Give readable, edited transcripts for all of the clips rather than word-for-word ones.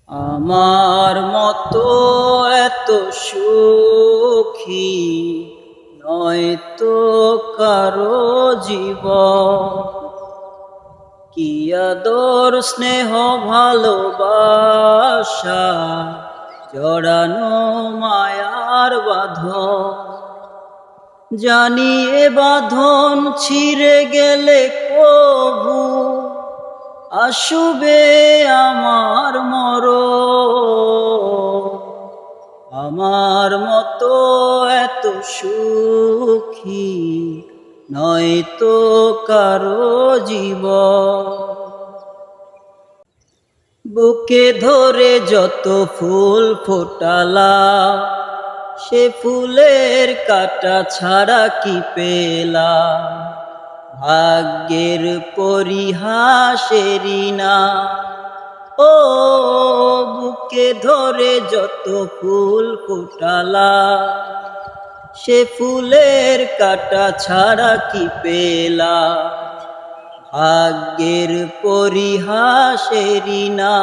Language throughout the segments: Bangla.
আমার মতো এত সুখী নয়তো কারো জীবন। কি আদর স্নেহ ভালোবাসা জড়ানো মায়ার বাঁধন। জানি এ বাঁধন ছিঁড়ে গেলে কবু আসবে আমার মরণ। আমার মতো এত সুখী নয়তো কারো জীবন। বুকে ধরে যত ফুল ফোটালা সে ফুলের কাটা ছাড়া কি পেলা, ভাগ্যের পরিহাসেরই না। ও বুকে ধরে যত ফুল ফোটালা সে ফুলের কাটা ছাড়া কি পেলা, ভাগ্যের পরিহাসেরই না।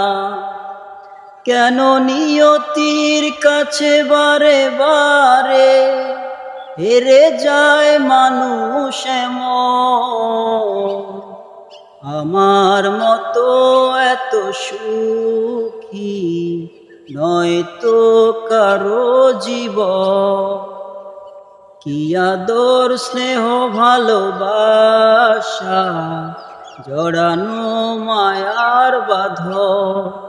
কেন নিয়তির কাছে বারে বারে হেরে যায় মানুষ এমন। আমার মতো এত সুখী নয়তো কারো জীবন। কি আদর স্নেহ ভালোবাসা জড়ানো মায়ার বাঁধন।